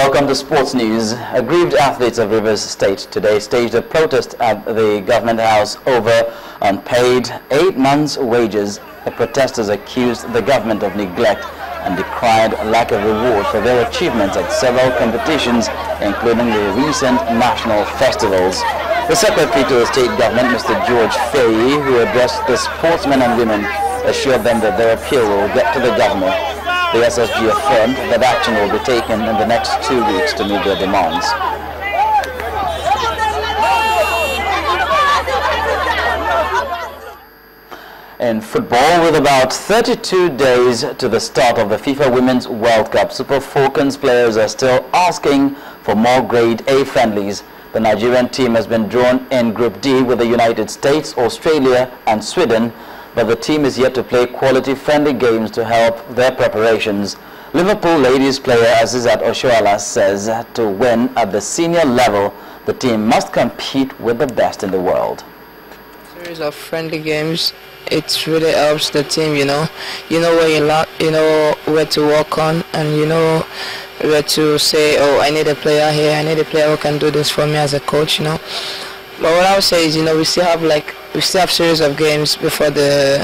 Welcome to Sports News. Aggrieved athletes of Rivers State today staged a protest at the Government House over unpaid 8 months' wages. The protesters accused the government of neglect and decried lack of reward for their achievements at several competitions, including the recent national festivals. The Secretary to the State Government, Mr. George Faye, who addressed the sportsmen and women, assured them that their appeal will get to the governor. The SSG affirmed that action will be taken in the next 2 weeks to meet their demands. In football, with about 32 days to the start of the FIFA Women's World Cup, Super Falcons players are still asking for more Grade A friendlies. The Nigerian team has been drawn in Group D with the United States, Australia and Sweden, but the team is yet to play quality friendly games to help their preparations. Liverpool ladies player Azizat Oshoala says to win at the senior level, the team must compete with the best in the world. Series of friendly games, it really helps the team, you know where you lack, you know where to work on, and you know where to say, oh, I need a player here, I need a player who can do this for me as a coach, But what I would say is, we still have series of games before the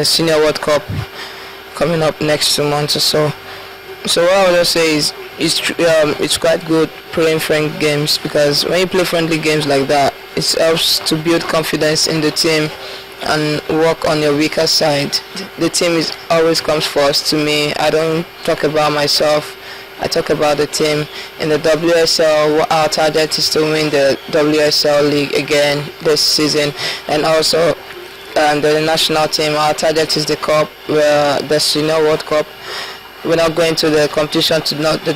Senior World Cup coming up next 2 months or so. So what I would just say is, it's quite good playing friendly games, because when you play friendly games like that, it helps to build confidence in the team and work on your weaker side. The team always comes first to me. I don't talk about myself. I talk about the team. In the WSL, our target is to win the WSL League again this season, and also the national team, our target is the Cup, the Senior World Cup. We're not going to the competition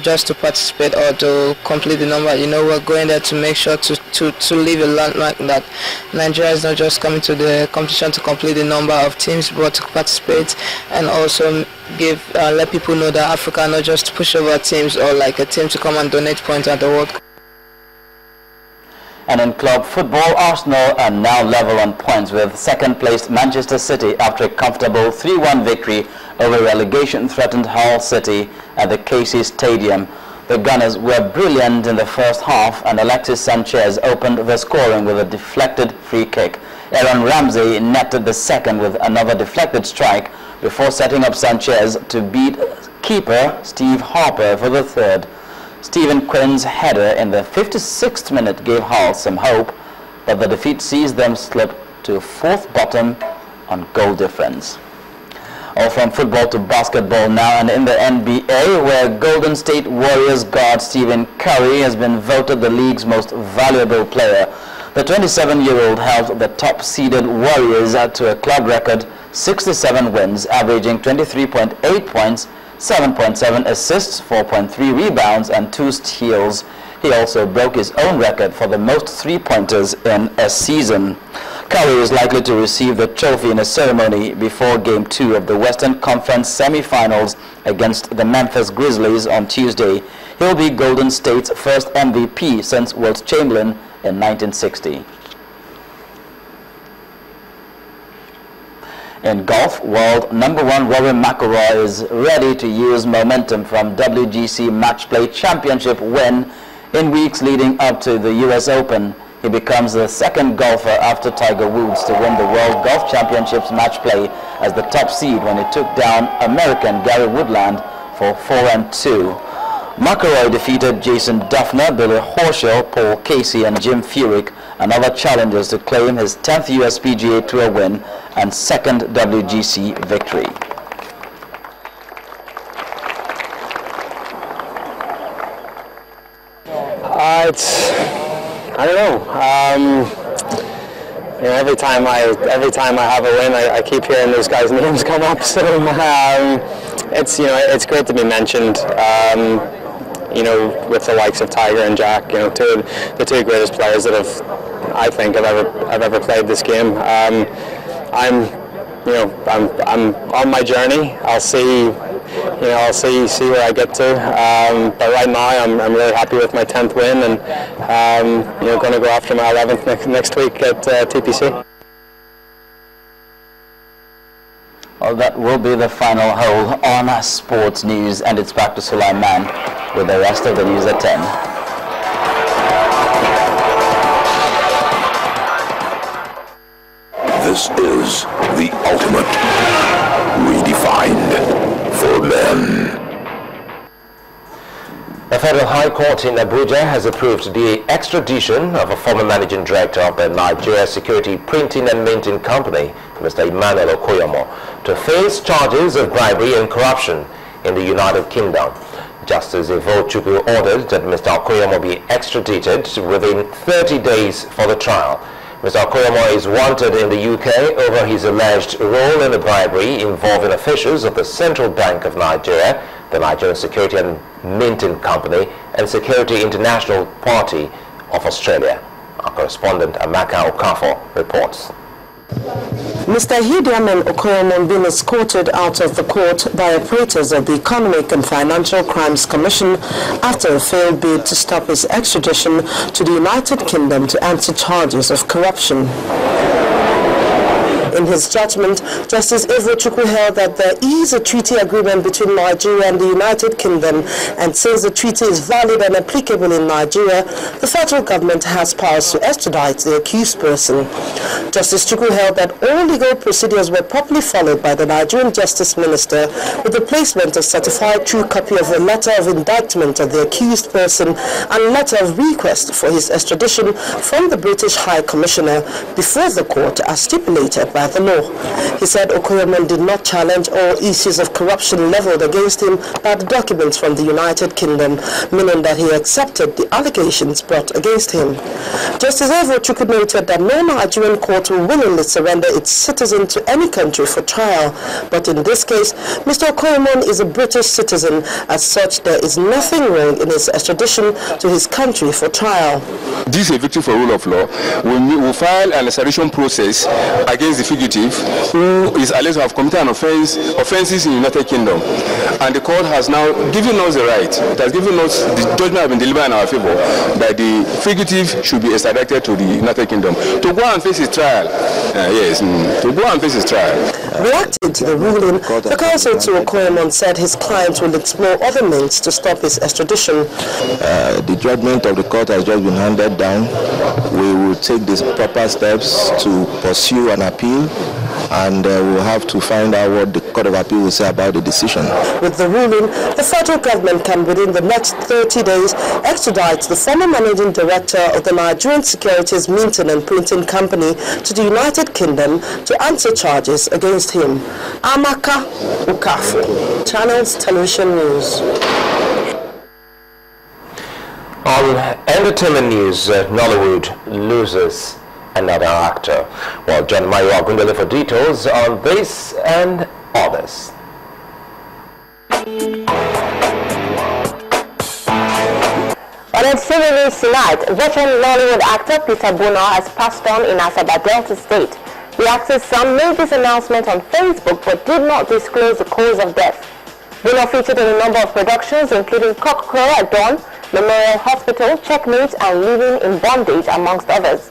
just to participate or to complete the number. We're going there to make sure to leave a landmark that Nigeria is not just coming to the competition to complete the number of teams, but to participate, and also let people know that Africa not just to push over teams or like a team to come and donate points at the World Cup. And in club football, Arsenal are now level on points with second-placed Manchester City after a comfortable 3-1 victory over relegation-threatened Hull City at the KC Stadium. The Gunners were brilliant in the first half, and Alexis Sanchez opened the scoring with a deflected free kick. Aaron Ramsey netted the second with another deflected strike before setting up Sanchez to beat keeper Steve Harper for the third. Stephen Quinn's header in the 56th minute gave Hull some hope, but the defeat sees them slip to fourth bottom on goal difference. All from football to basketball now, and in the NBA, where Golden State Warriors guard Stephen Curry has been voted the league's most valuable player. The 27-year-old helped the top-seeded Warriors to a club record 67 wins, averaging 23.8 points, 7.7 assists, 4.3 rebounds, and 2 steals. He also broke his own record for the most three-pointers in a season. Curry is likely to receive the trophy in a ceremony before Game 2 of the Western Conference semi-finals against the Memphis Grizzlies on Tuesday. He'll be Golden State's first MVP since Wilt Chamberlain in 1960. In golf, world #1 Rory McIlroy is ready to use momentum from WGC Match Play Championship win in weeks leading up to the US Open. He becomes the second golfer after Tiger Woods to win the World Golf Championships Match Play as the top seed when he took down American Gary Woodland for 4-2. McIlroy defeated Jason Duffner, Billy Horschel, Paul Casey and Jim Furyk, and other challengers to claim his 10th USPGA Tour win and second WGC victory. I don't know. Every time I have a win, I keep hearing those guys' names come up. So it's great to be mentioned. With the likes of Tiger and Jack, the two greatest players that I've ever played this game. I'm on my journey. I'll see where I get to. But right now, I'm really happy with my 10th win, and going to go after my 11th next week at TPC. Well, that will be the final hole on sports news, and it's back to Sulaiman with the rest of the news at 10. This is the ultimate redefined for men. The Federal High Court in Abuja has approved the extradition of a former managing director of the Nigeria Security Printing and Minting Company, Mr. Emmanuel Okoyomo, to face charges of bribery and corruption in the United Kingdom. Justice Ivochukwu ordered that Mr. Okoyomo be extradited within 30 days for the trial. Mr. Okoyomo is wanted in the UK over his alleged role in the bribery involving officials of the Central Bank of Nigeria, the Nigerian Security and Minting Company, and Security International Party of Australia. Our correspondent Amaka Okafor reports. Mr. Hidiamen Okoyomo being escorted out of the court by operators of the Economic and Financial Crimes Commission after a failed bid to stop his extradition to the United Kingdom to answer charges of corruption. In his judgment, Justice Ivochukwu held that there is a treaty agreement between Nigeria and the United Kingdom, and since the treaty is valid and applicable in Nigeria, the federal government has powers to extradite the accused person. Justice Chukwu held that all legal procedures were properly followed by the Nigerian Justice Minister with the placement of certified true copy of a letter of indictment of the accused person and letter of request for his extradition from the British High Commissioner before the court as stipulated by the law. He said Okoyomo did not challenge all issues of corruption leveled against him by the documents from the United Kingdom, meaning that he accepted the allegations brought against him. Justice Ivochukwu noted that no Nigerian court will willingly surrender its citizen to any country for trial, but in this case, Mr. Okoyomo is a British citizen. As such, there is nothing wrong in his extradition to his country for trial. This is a victory for rule of law. We will file an extradition process against the fugitive who is alleged to have committed an offenses in the United Kingdom, and the court has now given us the right. It has given us the judgment has been delivered in our favor that the fugitive should be extradited to the United Kingdom to go and face his trial. To go and face his trial. Reacting to the ruling, the counsel to Okoyomo said his client will explore other means to stop his extradition. The judgment of the court has just been handed down. We will take the proper steps to pursue an appeal, and we'll have to find out what the Court of Appeal will say about the decision. With the ruling, the federal government can within the next 30 days extradite the former managing director of the Nigerian Securities Minting and Printing Company to the United Kingdom to answer charges against him. Amaka Okafor, Channels Television News. On entertainment news, Nollywood loses another actor. Well, John Mayo Agundele for details on this and others. On its release tonight, veteran Nollywood actor Pt.4 has passed on in Asaba Delta State. The actor's son made this announcement on Facebook but did not disclose the cause of death. Bono featured in a number of productions including Cock Crow at Dawn, Memorial Hospital, Checkmate and Living in Bondage amongst others.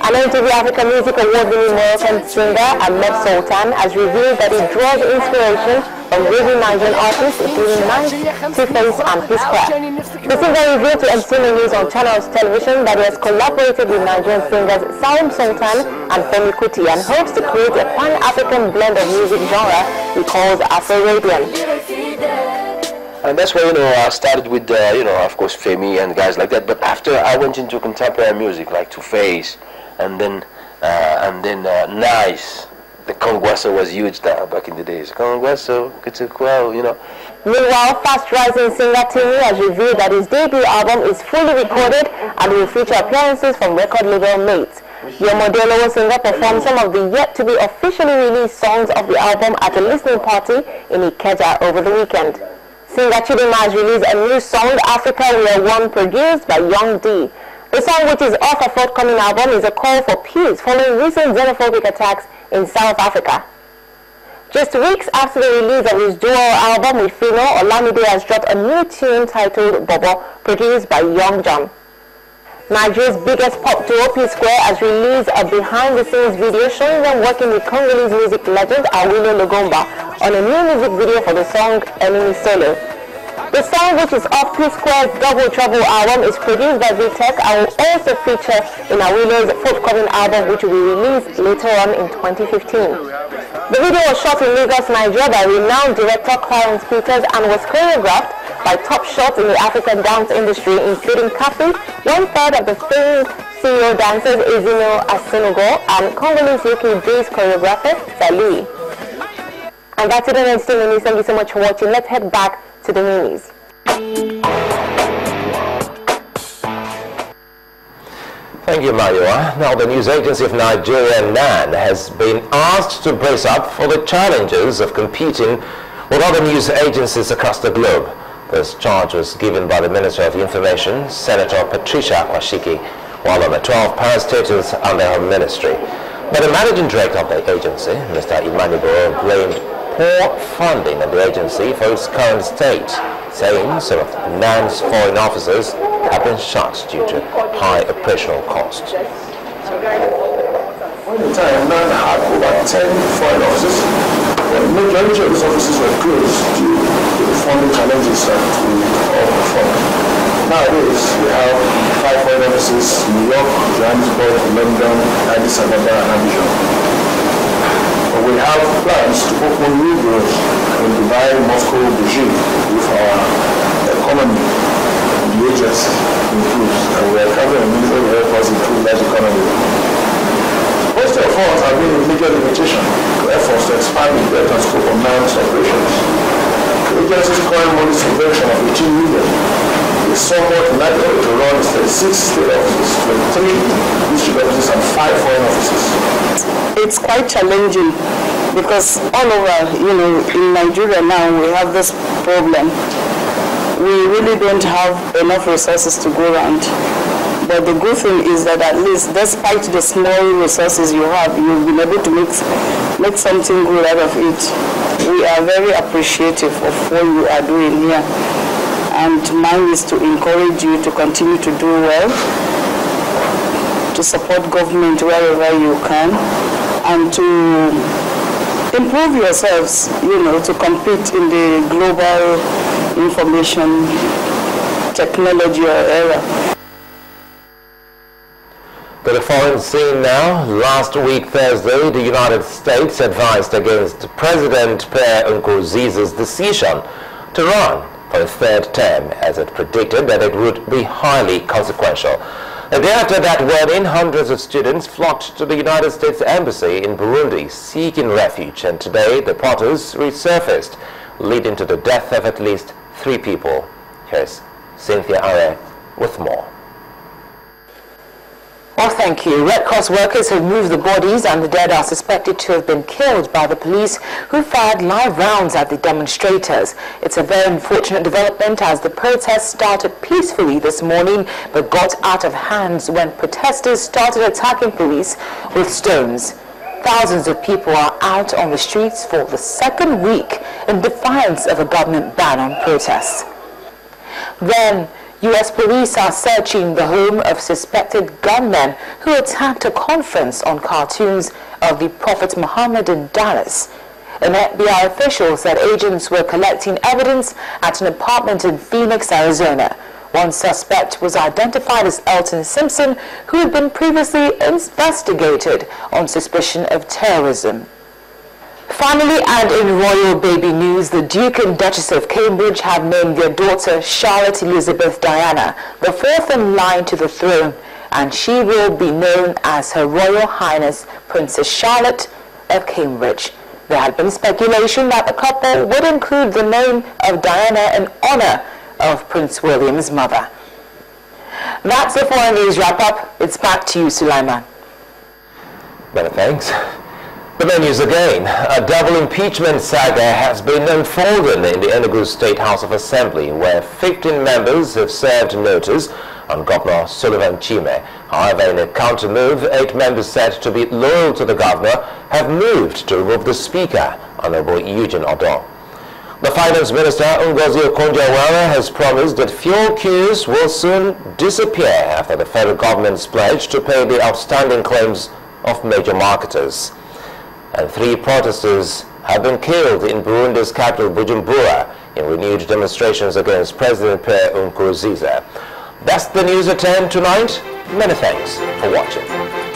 An interview African Music Award-winning Moroccan singer Ahmed Sultan has revealed that he draws inspiration from leading Nigerian artists including Nice, Two-Face and P-Square. The singer revealed to MCN News on Channels Television that he has collaborated with Nigerian singers Salim Sultan and Femi Kuti and hopes to create a pan-African blend of music genre he calls Afro-Radian. And that's why, I started with, of course, Femi and guys like that. But after I went into contemporary music like Two-Face, and then Nice. The Kongwaso was huge back in the days. Kongwaso, Kutukwao, Meanwhile, fast-rising singer Timmy has revealed that his debut album is fully recorded and will feature appearances from record label mates. Yomodelo singer performed some of the yet-to-be officially released songs of the album at a listening party in Ikeja over the weekend. Singer Chidima has released a new song, Africa We Are One, produced by Young D. The song, which is off a forthcoming album, is a call for peace following recent xenophobic attacks in South Africa. Just weeks after the release of his dual album with Fino, Olamide has dropped a new tune titled Bobo, produced by Young John. Nigeria's biggest pop duo, P.4, has released a behind-the-scenes video showing them working with Congolese music legend Awilo Logomba on a new music video for the song Enemy Solo. The song, which is off P.4's Double Trouble album, is produced by VTech and will also feature in Awilo's forthcoming album, which will be released later on in 2015. The video was shot in Lagos, Nigeria by renowned director Clarence Peters and was choreographed by top shots in the African dance industry, including Kapi, one-third of the famed CEO dancers Ezino Asinogo, and Congolese UK based choreographer Salui. And that's it on Entertainment News. Thank you so much for watching. Let's head back to the news. Thank you, Mayua. Now, the news agency of Nigeria, NAN, has been asked to brace up for the challenges of competing with other news agencies across the globe. This charge was given by the Minister of Information, Senator Patricia Kwashiki, while on a 12 parastatals under her ministry. But the managing director of the agency, Mr. Imaniboro, blamed poor funding of the agency for its current state, saying some of NAN's foreign offices have been shut due to high operational costs. At the time, NAN had over 10 foreign offices, but the majority of these offices were closed due to the funding challenges that we all confront. Nowadays, we have 5 foreign offices in New York, Johannesburg, London, Addis Ababa, and Abidjan. But we have plans to open new bureaus in Dubai, Moscow, Beijing, if our economy, the agency, improves, and we are having a military to help us improve that economy. Most of us have been a major limitation to efforts to expand the breadth and scope of NAN's operations. The agency's current money subvention of 18 million is somewhat inadequate to run 36 state offices, 23 district offices, and 5 foreign offices. It's quite challenging because all over, in Nigeria now we have this problem. We really don't have enough resources to go around. But the good thing is that at least, despite the small resources you have, you've been able to make something good out of it. We are very appreciative of what you are doing here. And mine is to encourage you to continue to do well, to support government wherever you can, and to improve yourselves, to compete in the global information technology era. To the foreign scene now. Last week, Thursday, the United States advised against President Pierre Nkurunziza's decision to run for a 3rd term, as it predicted that it would be highly consequential. A day after that wedding, hundreds of students flocked to the United States Embassy in Burundi seeking refuge, and today the protests resurfaced, leading to the death of at least 3 people. Here's Cynthia Are with more. Well, thank you. Red Cross workers have moved the bodies, and the dead are suspected to have been killed by the police, who fired live rounds at the demonstrators. It's a very unfortunate development, as the protests started peacefully this morning but got out of hand when protesters started attacking police with stones. Thousands of people are out on the streets for the 2nd week in defiance of a government ban on protests. Then, U.S. police are searching the home of suspected gunmen who attacked a conference on cartoons of the Prophet Muhammad in Dallas. An FBI official said agents were collecting evidence at an apartment in Phoenix, Arizona. One suspect was identified as Elton Simpson, who had been previously investigated on suspicion of terrorism. Finally, and in royal baby news, the Duke and Duchess of Cambridge have named their daughter Charlotte Elizabeth Diana the 4th in line to the throne, and she will be known as Her Royal Highness Princess Charlotte of Cambridge. There had been speculation that the couple would include the name of Diana in honor of Prince William's mother. That's the foreign news wrap-up. It's back to you, Sulaiman. Many thanks. The menus again. A double impeachment saga has been unfolding in the Enugu State House of Assembly, where 15 members have served notice on Governor Sullivan Chime. However, in a counter move, 8 members said to be loyal to the governor have moved to remove the Speaker, Honorable Eugene Odon. The Finance Minister, Ngozi Okonjo-Iweala, has promised that fuel queues will soon disappear after the federal government's pledge to pay the outstanding claims of major marketers. And 3 protesters have been killed in Burundi's capital, Bujumbura, in renewed demonstrations against President Pierre Nkurunziza. That's the news at 10 tonight. Many thanks for watching.